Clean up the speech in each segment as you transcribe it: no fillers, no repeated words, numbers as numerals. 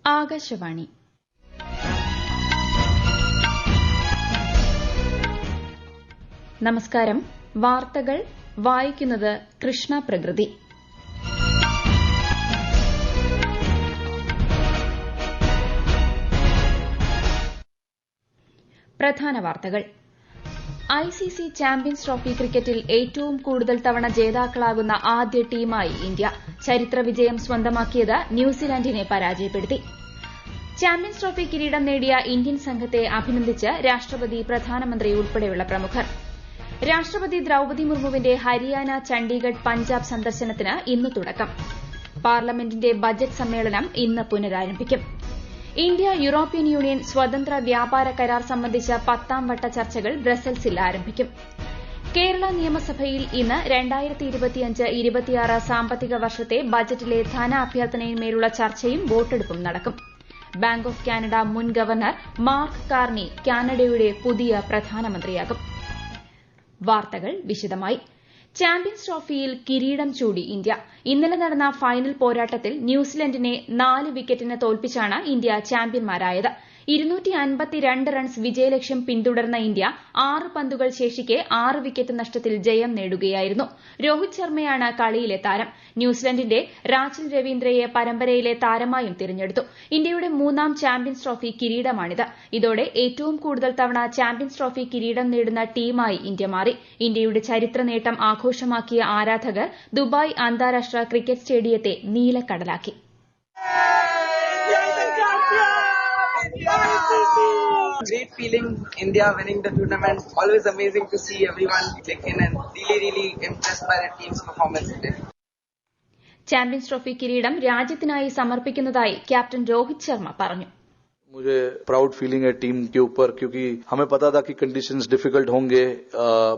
ആകാശവാണി. നമസ്കാരം. വാർത്തകൾ വായിക്കുന്നത് കൃഷ്ണ പ്രകൃതി. പ്രധാന വാർത്തകൾ. ഐസിസി ചാമ്പ്യൻസ് ട്രോഫി ക്രിക്കറ്റിൽ ഏറ്റവും കൂടുതൽ തവണ ജേതാക്കളാകുന്ന ആദ്യ ടീമായി ഇന്ത്യ. ചരിത്ര വിജയം സ്വന്തമാക്കിയത് ന്യൂസിലാൻഡിനെ പരാജയപ്പെടുത്തി. ചാമ്പ്യൻസ് ട്രോഫി കിരീടം നേടിയ ഇന്ത്യൻ സംഘത്തെ അഭിനന്ദിച്ച് രാഷ്ട്രപതി, പ്രധാനമന്ത്രി ഉൾപ്പെടെയുള്ള പ്രമുഖർ. രാഷ്ട്രപതി ദ്രൌപദി മുർമുവിന്റെ ഹരിയാന, ചണ്ഡീഗഡ്, പഞ്ചാബ് സന്ദർശനത്തിന് ഇന്ന് തുടക്കം. പാർലമെന്റിന്റെ ബജറ്റ് സമ്മേളനം ഇന്ന് പുനരാരംഭിക്കും. ഇന്ത്യ യൂറോപ്യൻ യൂണിയൻ സ്വതന്ത്ര വ്യാപാര കരാർ സംബന്ധിച്ച 10ാം വട്ട ചർച്ചകൾ ബ്രസൽസിൽ ആരംഭിക്കും. കേരള നിയമസഭയിൽ ഇന്ന് 2025-26 സാമ്പത്തിക വർഷത്തെ ബജറ്റിലെ ധനാഭ്യർത്ഥനയിന്മേലുള്ള ചർച്ചയും വോട്ടെടുപ്പും നടക്കും. ബാങ്ക് ഓഫ് കാനഡ മുൻ ഗവർണർ മാർക്ക് കാർണി കാനഡയുടെ പുതിയ പ്രധാനമന്ത്രിയാകും. വാർത്തകൾ വിശദമായി. ചാമ്പ്യൻസ് ട്രോഫിയിൽ കിരീടം ചൂടി ഇന്ത്യ. ഇന്നലെ നടന്ന ഫൈനൽ പോരാട്ടത്തിൽ ന്യൂസിലൻഡിനെ 4 വിക്കറ്റിന് തോൽപ്പിച്ചാണ് ഇന്ത്യ ചാമ്പ്യന്മാരായത്. 252 റൺസ് വിജയലക്ഷ്യം പിന്തുടർന്ന ഇന്ത്യ 6 പന്തുകൾ ശേഷിക്കെ 6 വിക്കറ്റ് നഷ്ടത്തിൽ ജയം നേടുകയായിരുന്നു. രോഹിത് ശർമ്മയാണ് കളിയിലെ താരം. ന്യൂസിലൻഡിന്റെ രാചൽ രവീന്ദ്രയെ പരമ്പരയിലെ താരമായും തിരഞ്ഞെടുത്തു. ഇന്ത്യയുടെ 3ാം ചാമ്പ്യൻസ് ട്രോഫി കിരീടമാണിത്. ഇതോടെ ഏറ്റവും കൂടുതൽ തവണ ചാമ്പ്യൻസ് ട്രോഫി കിരീടം നേടുന്ന ടീമായി ഇന്ത്യ മാറി. ഇന്ത്യയുടെ ചരിത്ര നേട്ടം ആഘോഷമാക്കിയ ആരാധകർ ദുബായ് അന്താരാഷ്ട്ര cricket സ്റ്റേഡിയത്തെ നീലക്കടലാക്കി. Great feeling, India winning the tournament. Always amazing to see everyone click in and really impressed by the team's performance today. Champions trophy കിരീടം രാജ്യത്തിനായി സമർപ്പിക്കുന്നതായി ക്യാപ്റ്റൻ രോഹിത് ശർമ്മ പറഞ്ഞു. मुझे प्राउड फीलिंग है टीम के ऊपर, क्योंकि हमें पता था कि कंडीशंस डिफिकल्ट होंगे,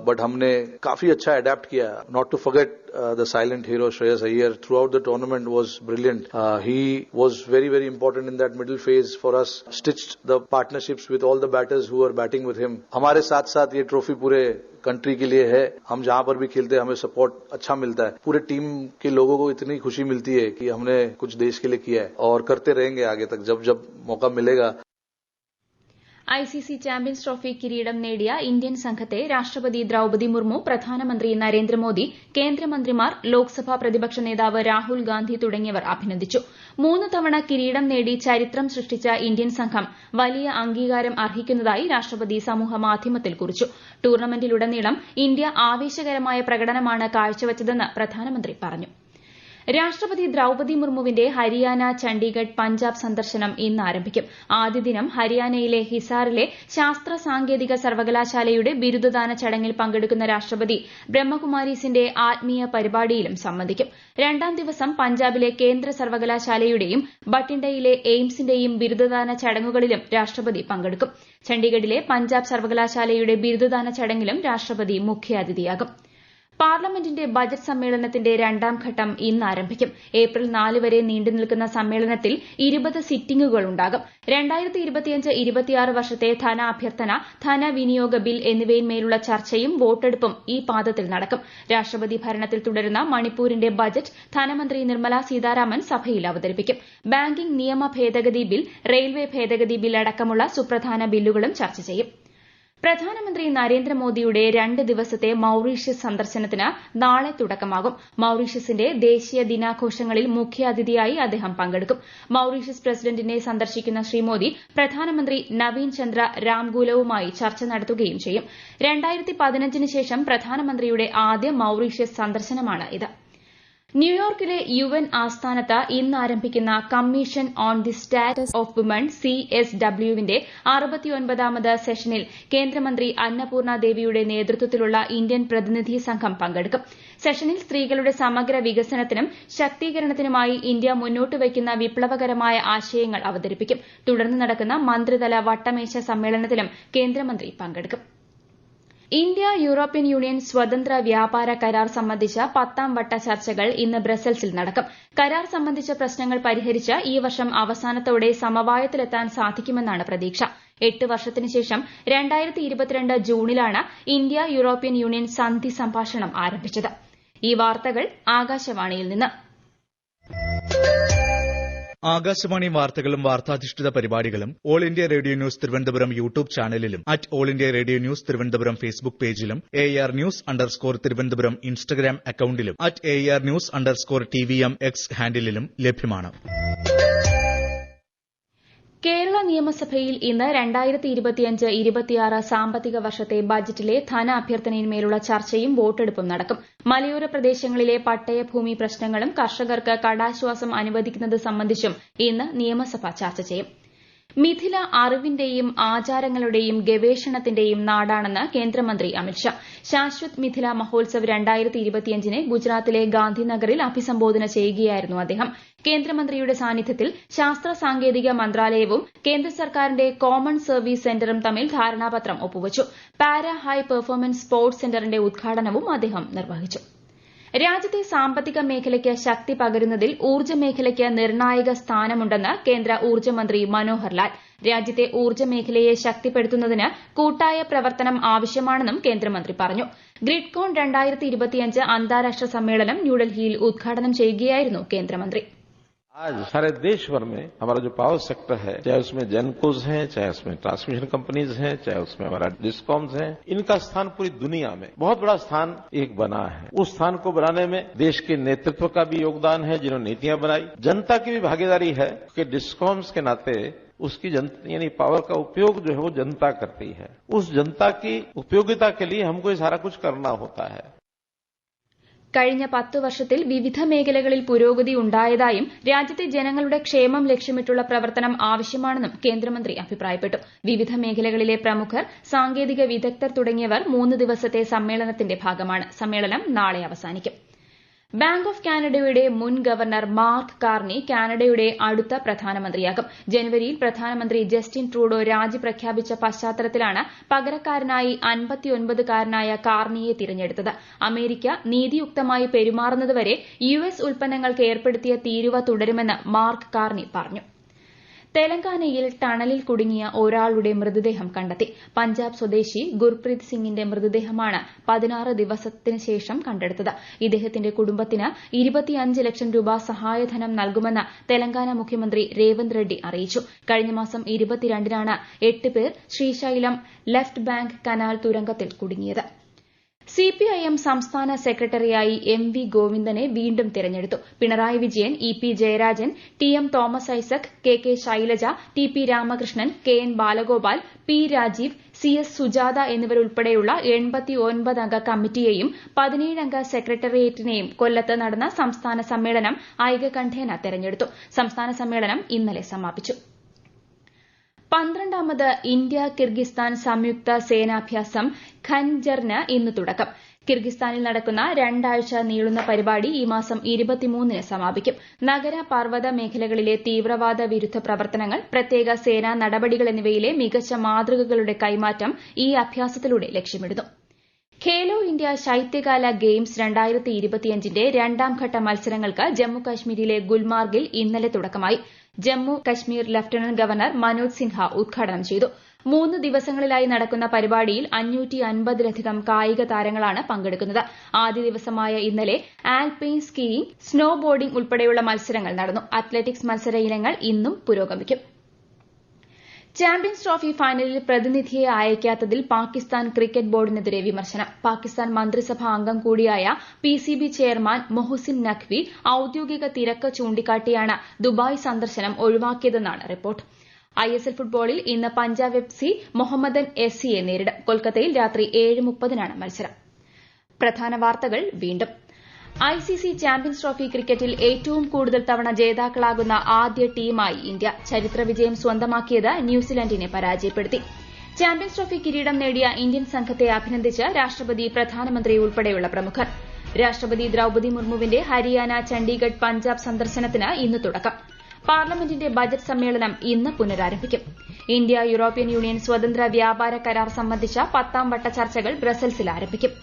बट हमने काफी अच्छा अडेप्ट किया. Not to forget the silent hero Shreyas Iyer throughout the tournament was brilliant. He was very important in that middle phase for us, stitched the partnerships with all the batters who were batting with him. हमारे साथ ये trophy पूरे country के लिए है. हम जहां पर भी खेलते हैं हमें सपोर्ट अच्छा मिलता है. पूरे टीम के लोगों को इतनी खुशी मिलती है कि हमने कुछ देश के लिए किया है और करते रहेंगे आगे तक जब मौका मिलेगा. ഐസിസി ചാമ്പ്യൻസ് ട്രോഫി കിരീടം നേടിയ ഇന്ത്യൻ സംഘത്തെ രാഷ്ട്രപതി ദ്രൌപദി മുർമു, പ്രധാനമന്ത്രി നരേന്ദ്രമോദി, കേന്ദ്രമന്ത്രിമാർ, ലോക്സഭാ പ്രതിപക്ഷ നേതാവ് രാഹുൽ ഗാന്ധി തുടങ്ങിയവർ അഭിനന്ദിച്ചു. 3 തവണ കിരീടം നേടി ചരിത്രം സൃഷ്ടിച്ച ഇന്ത്യൻ സംഘം വലിയ അംഗീകാരം അർഹിക്കുന്നതായി രാഷ്ട്രപതി സമൂഹമാധ്യമത്തിൽ കുറിച്ചു. ടൂർണമെന്റിലുടനീളം ഇന്ത്യ ആവേശകരമായ പ്രകടനമാണ് കാഴ്ചവച്ചതെന്ന് പ്രധാനമന്ത്രി പറഞ്ഞു. രാഷ്ട്രപതി ദ്രൌപദി മുർമുവിന്റെ ഹരിയാന, ചണ്ഡീഗഡ്, പഞ്ചാബ് സന്ദർശനം ഇന്ന് ആരംഭിക്കും. ആദ്യ ദിനം ഹരിയാനയിലെ ഹിസാറിലെ ശാസ്ത്ര സാങ്കേതിക സർവകലാശാലയുടെ ബിരുദദാന ചടങ്ങിൽ പങ്കെടുക്കുന്ന രാഷ്ട്രപതി ബ്രഹ്മകുമാരീസിന്റെ ആത്മീയ പരിപാടിയിലും സംബന്ധിക്കും. 2ാം ദിവസം പഞ്ചാബിലെ കേന്ദ്ര സർവകലാശാലയുടെയും ബട്ടിണ്ടയിലെ എയിംസിന്റെയും ബിരുദദാന ചടങ്ങുകളിലും രാഷ്ട്രപതി പങ്കെടുക്കും. ചണ്ഡീഗഡിലെ പഞ്ചാബ് സർവകലാശാലയുടെ ബിരുദദാന ചടങ്ങിലും രാഷ്ട്രപതി മുഖ്യാതിഥിയാകും. പാർലമെന്റിന്റെ ബജറ്റ് സമ്മേളനത്തിന്റെ 2ാം ഘട്ടം ഇന്ന് ആരംഭിക്കും. ഏപ്രിൽ 4 വരെ നീണ്ടുനിൽക്കുന്ന സമ്മേളനത്തിൽ 20 സിറ്റിംഗുകൾ ഉണ്ടാകും. 2025-26 വർഷത്തെ ധനാഭ്യർത്ഥന, ധനവിനിയോഗ ബിൽ എന്നിവയിന്മേലുള്ള ചർച്ചയും വോട്ടെടുപ്പും ഈ പാദത്തിൽ നടക്കും. രാഷ്ട്രപതി ഭരണത്തിൽ തുടരുന്ന മണിപ്പൂരിന്റെ ബജറ്റ് ധനമന്ത്രി നിർമ്മല സീതാരാമൻ സഭയിൽ അവതരിപ്പിക്കും. ബാങ്കിംഗ് നിയമ ഭേദഗതി ബിൽ, റെയിൽവേ ഭേദഗതി ബിൽ അടക്കമുള്ള സുപ്രധാന ബില്ലുകളും ചർച്ച ചെയ്യും. പ്രധാനമന്ത്രി നരേന്ദ്രമോദിയുടെ 2 ദിവസത്തെ മൌറീഷ്യസ് സന്ദർശനത്തിന് നാളെ തുടക്കമാകും. മൌറീഷ്യസിന്റെ ദേശീയ ദിനാഘോഷങ്ങളിൽ മുഖ്യാതിഥിയായി അദ്ദേഹം പങ്കെടുക്കും. മൌറീഷ്യസ് പ്രസിഡന്റിനെ സന്ദർശിക്കുന്ന ശ്രീ മോദി പ്രധാനമന്ത്രി നവീൻ ചന്ദ്ര രാംഗൂലവുമായി ചർച്ച നടത്തുകയും ചെയ്യും. 2015 ശേഷം പ്രധാനമന്ത്രിയുടെ ആദ്യ മൌറീഷ്യസ് സന്ദർശനമാണ് ഇത്. ന്യൂയോർക്കിലെ UN ആസ്ഥാനത്ത് ഇന്ന് ആരംഭിക്കുന്ന commission on the status of woman CSWന്റെ 69ാമത് സെഷനിൽ കേന്ദ്രമന്ത്രി അന്നപൂർണ ദേവിയുടെ നേതൃത്വത്തിലുള്ള ഇന്ത്യൻ പ്രതിനിധി സംഘം പങ്കെടുക്കും. സെഷനിൽ സ്ത്രീകളുടെ സമഗ്ര വികസനത്തിനും ശാക്തീകരണത്തിനുമായി ഇന്ത്യ മുന്നോട്ട് വയ്ക്കുന്ന വിപ്ലവകരമായ ആശയങ്ങൾ അവതരിപ്പിക്കും. തുടർന്ന് നടക്കുന്ന മന്ത്രിതല വട്ടമേശ സമ്മേളനത്തിലും കേന്ദ്രമന്ത്രി പങ്കെടുക്കും. ഇന്ത്യ യൂറോപ്യൻ യൂണിയൻ സ്വതന്ത്ര വ്യാപാര കരാർ സംബന്ധിച്ച 10ാം വട്ട ചർച്ചകൾ ഇന്ന് ബ്രസൽസിൽ നടക്കും. കരാർ സംബന്ധിച്ച പ്രശ്നങ്ങൾ പരിഹരിച്ച് ഈ വർഷം അവസാനത്തോടെ സമവായത്തിലെത്താൻ സാധിക്കുമെന്നാണ് പ്രതീക്ഷ. 8 വർഷത്തിന് ശേഷം 2022 ജൂണിലാണ് ഇന്ത്യ യൂറോപ്യൻ യൂണിയൻ സന്ധി സംഭാഷണം ആരംഭിച്ചത്. ഈ വാർത്തകൾ ആകാശവാണിയിൽ നിന്ന്. ആകാശവാണി വാർത്തകളും വാർത്താധിഷ്ഠിത പരിപാടികളും all India radio news Thiruvananthapuram YouTube ചാനലിലും all India radio news Thiruvananthapuram Facebook പേജിലും AR News_ തിരുവനന്തപുരം ഇൻസ്റ്റഗ്രാം അക്കൌണ്ടിലും AR News_TVM X ഹാൻഡിലും ലഭ്യമാണ്. കേരള നിയമസഭയിൽ ഇന്ന് 2025-26 സാമ്പത്തിക വർഷത്തെ ബജറ്റിലെ ധനാഭ്യർത്ഥനയിന്മേലുള്ള ചർച്ചയും വോട്ടെടുപ്പും നടക്കും. മലയോര പ്രദേശങ്ങളിലെ പട്ടയഭൂമി പ്രശ്നങ്ങളും കർഷകർക്ക് കടാശ്വാസം അനുവദിക്കുന്നത് സംബന്ധിച്ചും ഇന്ന് നിയമസഭ ചർച്ച ചെയ്യും. മിഥില അറിവിന്റെയും ആചാരങ്ങളുടെയും ഗവേഷണത്തിന്റെയും നാടാണെന്ന് കേന്ദ്രമന്ത്രി അമിത്ഷാ. ശാശ്വത് മിഥില മഹോത്സവ് 2025 ഗുജറാത്തിലെ ഗാന്ധിനഗറിൽ അഭിസംബോധന ചെയ്യുകയായിരുന്നു അദ്ദേഹം. കേന്ദ്രമന്ത്രിയുടെ സാന്നിധ്യത്തിൽ ശാസ്ത്ര സാങ്കേതിക മന്ത്രാലയവും കേന്ദ്ര സർക്കാരിന്റെ കോമൺ സർവീസ് സെന്ററും തമ്മിൽ ധാരണാപത്രം ഒപ്പുവച്ചു. പാരാ ഹൈ പെർഫോമൻസ് സ്പോർട്സ് സെന്ററിന്റെ ഉദ്ഘാടനവും അദ്ദേഹം നിർവഹിച്ചു. രാജ്യത്തെ സാമ്പത്തിക മേഖലയ്ക്ക് ശക്തി പകരുന്നതിൽ ഊർജ്ജ മേഖലയ്ക്ക് നിർണായക സ്ഥാനമുണ്ടെന്ന് കേന്ദ്ര ഊർജ്ജമന്ത്രി മനോഹർ ലാൽ. രാജ്യത്തെ ഊർജ്ജ മേഖലയെ ശക്തിപ്പെടുത്തുന്നതിന് കൂട്ടായ പ്രവർത്തനം ആവശ്യമാണെന്നും കേന്ദ്രമന്ത്രി പറഞ്ഞു. ഗ്രിഡ്കോൺ 2025 അന്താരാഷ്ട്ര സമ്മേളനം ന്യൂഡൽഹിയിൽ ഉദ്ഘാടനം ചെയ്യുകയായിരുന്നു കേന്ദ്രമന്ത്രി. आज सारे देश भर में हमारा जो पावर सेक्टर है, चाहे उसमें जेनकोज हैं, चाहे उसमें ट्रांसमिशन कंपनीज हैं, चाहे उसमें हमारा डिस्कॉम्स हैं, इनका स्थान पूरी दुनिया में बहुत बड़ा स्थान एक बना है. उस स्थान को बनाने में देश के नेतृत्व का भी योगदान है, जिन्होंने नीतियां बनाई. जनता की भी भागीदारी है कि डिस्कॉम्स के नाते उसकी यानी पावर का उपयोग जो है वो जनता करती है. उस जनता की उपयोगिता के लिए हमको ये सारा कुछ करना होता है. കഴിഞ്ഞ 10 വർഷത്തിൽ വിവിധ മേഖലകളിൽ പുരോഗതി ഉണ്ടായതായും രാജ്യത്തെ ജനങ്ങളുടെ ക്ഷേമം ലക്ഷ്യമിട്ടുള്ള പ്രവർത്തനം ആവശ്യമാണെന്നും കേന്ദ്രമന്ത്രി അഭിപ്രായപ്പെട്ടു. വിവിധ മേഖലകളിലെ പ്രമുഖർ, സാങ്കേതിക വിദഗ്ധർ തുടങ്ങിയവർ 3 ദിവസത്തെ സമ്മേളനത്തിന്റെ ഭാഗമാണ്. സമ്മേളനം നാളെ അവസാനിക്കും. ബാങ്ക് ഓഫ് കാനഡയുടെ മുൻ ഗവർണർ മാർക്ക് കാർണി കാനഡയുടെ അടുത്ത പ്രധാനമന്ത്രിയാകും. ജനുവരിയിൽ പ്രധാനമന്ത്രി ജസ്റ്റിൻ ട്രൂഡോ രാജി പ്രഖ്യാപിച്ച പശ്ചാത്തലത്തിലാണ് പകരക്കാരനായി 59-കാരനായ കാർണിയെ തിരഞ്ഞെടുത്തത്. അമേരിക്ക നീതിയുക്തമായി പെരുമാറുന്നതുവരെ US ഉൽപ്പന്നങ്ങൾക്ക് ഏർപ്പെടുത്തിയ തീരുവ തുടരുമെന്ന് മാർക്ക് കാർണി പറഞ്ഞു. തെലങ്കാനയിൽ ടണലിൽ കുടുങ്ങിയ ഒരാളുടെ മൃതദേഹം കണ്ടെത്തി. പഞ്ചാബ് സ്വദേശി ഗുർപ്രീത് സിംഗിന്റെ മൃതദേഹമാണ് 16 ദിവസത്തിന് ശേഷം കണ്ടെടുത്തത്. ഇദ്ദേഹത്തിന്റെ കുടുംബത്തിന് 25 ലക്ഷം രൂപ സഹായധനം നൽകുമെന്ന് തെലങ്കാന മുഖ്യമന്ത്രി രേവന്ത് റെഡ്ഡി അറിയിച്ചു. കഴിഞ്ഞ മാസം 22-നാണ് 8 പേർ ശ്രീശൈലം ലെഫ്റ്റ് ബാങ്ക് കനാൽ തുരങ്കത്തിൽ കുടുങ്ങിയത്. CPIM സംസ്ഥാന സെക്രട്ടറിയായി MV ഗോവിന്ദനെ വീണ്ടും തിരഞ്ഞെടുത്തു. Pinarayi Vijayan, EP Jayarajan, TM Thomas Isaac, KK Shailaja, TP Ramakrishnan, KN Balagopal, P Rajeev, CS Sujatha എന്നിവരുൾപ്പെടെയുള്ള 89 അംഗ കമ്മിറ്റിയെയും 17 അംഗ സെക്രട്ടേറിയറ്റിനെയും കൊല്ലത്ത് നടന്ന സംസ്ഥാന സമ്മേളനം ഐകകണ്ഠേന തെരഞ്ഞെടുത്തു. സംസ്ഥാന സമ്മേളനം ഇന്നലെ സമാപിച്ചു. 12ാമത് ഇന്ത്യ കിർഗിസ്ഥാൻ സംയുക്ത സേനാഭ്യാസം ഖൻജറിന് ഇന്ന് തുടക്കം. കിർഗിസ്ഥാനിൽ നടക്കുന്ന 2 ആഴ്ച നീളുന്ന പരിപാടി ഈ മാസം 23-ന് സമാപിക്കും. നഗര പർവ്വത മേഖലകളിലെ തീവ്രവാദ വിരുദ്ധ പ്രവർത്തനങ്ങൾ, പ്രത്യേക സേനാ നടപടികൾ എന്നിവയിലെ മികച്ച മാതൃകകളുടെ കൈമാറ്റം ഈ അഭ്യാസത്തിലൂടെ ലക്ഷ്യമിടുന്നു. ഖേലോ ഇന്ത്യ ശൈത്യകാല ഗെയിംസ് 2025ന്റെ 2ാം ഘട്ട മത്സരങ്ങൾക്ക് ജമ്മുകശ്മീരിലെ ഗുൽമാർഗിൽ ഇന്നലെ തുടക്കമായി. ജമ്മു കശ്മീർ ലഫ്റ്റനന്റ് ഗവർണർ മനോജ് സിൻഹ ഉദ്ഘാടനം ചെയ്തു. 3 ദിവസങ്ങളിലായി നടക്കുന്ന പരിപാടിയിൽ 550-ലധികം കായിക താരങ്ങളാണ് പങ്കെടുക്കുന്നത്. ആദ്യ ദിവസമായ ഇന്നലെ ആൽപൈൻ സ്കീയിംഗ്, സ്നോ ബോർഡിംഗ് ഉൾപ്പെടെയുള്ള മത്സരങ്ങൾ നടന്നു. അത്ലറ്റിക്സ് മത്സര ഇനങ്ങൾ ഇന്നും പുരോഗമിക്കും. ചാമ്പ്യൻസ് ട്രോഫി ഫൈനലിൽ പ്രതിനിധിയെ അയക്കാത്തതിൽ പാകിസ്ഥാൻ ക്രിക്കറ്റ് ബോർഡിനെതിരെ വിമർശനം. പാകിസ്ഥാൻ മന്ത്രിസഭാ അംഗം കൂടിയായ PCB ചെയർമാൻ മൊഹസിൻ നഖ്വി ഔദ്യോഗിക തിരക്ക് ചൂണ്ടിക്കാട്ടിയാണ് ദുബായ് സന്ദർശനം ഒഴിവാക്കിയതെന്നാണ് റിപ്പോർട്ട്. ISL ഫുട്ബോളിൽ ഇന്ന് പഞ്ചാബ് FC മൊഹമ്മദൻ SCയെ നേരിടും. കൊൽക്കത്തയിൽ രാത്രി 7:30-നാണ് മത്സരം. പ്രധാന വാർത്തകൾ വീണ്ടും. ICC ചാമ്പ്യൻസ് ട്രോഫി ക്രിക്കറ്റിൽ ഏറ്റവും കൂടുതൽ തവണ ജേതാക്കളാകുന്ന ആദ്യ ടീമായി ഇന്ത്യ. ചരിത്ര വിജയം സ്വന്തമാക്കിയത് ന്യൂസിലൻഡിനെ പരാജയപ്പെടുത്തി. ചാമ്പ്യൻസ് ട്രോഫി കിരീടം നേടിയ ഇന്ത്യൻ സംഘത്തെ അഭിനന്ദിച്ച് രാഷ്ട്രപതി, പ്രധാനമന്ത്രി ഉൾപ്പെടെയുള്ള പ്രമുഖർ. രാഷ്ട്രപതി ദ്രൌപദി മുർമുവിന്റെ ഹരിയാന, ചണ്ഡീഗഡ്, പഞ്ചാബ് സന്ദർശനത്തിന് ഇന്ന് തുടക്കം. പാർലമെന്റിന്റെ ബജറ്റ് സമ്മേളനം ഇന്ന് പുനരാരംഭിക്കും. ഇന്ത്യ യൂറോപ്യൻ യൂണിയൻ സ്വതന്ത്ര വ്യാപാര കരാർ സംബന്ധിച്ച 10ാം വട്ട ചർച്ചകൾ ബ്രസൽസിൽ ആരംഭിക്കും.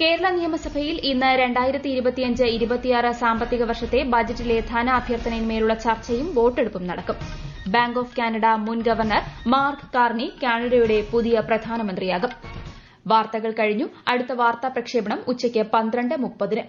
കേരള നിയമസഭയിൽ ഇന്ന് 2025-26 സാമ്പത്തിക വർഷത്തെ ബജറ്റിലെ ധനാഭ്യർത്ഥനയിന്മേലുള്ള ചർച്ചയും വോട്ടെടുപ്പും നടക്കും. ബാങ്ക് ഓഫ് കാനഡ മുൻ ഗവർണർ മാർക്ക് കാർണി കാനഡയുടെ പുതിയ പ്രധാനമന്ത്രിയാകും. വാർത്തകൾ കഴിഞ്ഞു. അടുത്ത വാർത്താ പ്രക്ഷേപണം ഉച്ചയ്ക്ക് 12:30-ന്.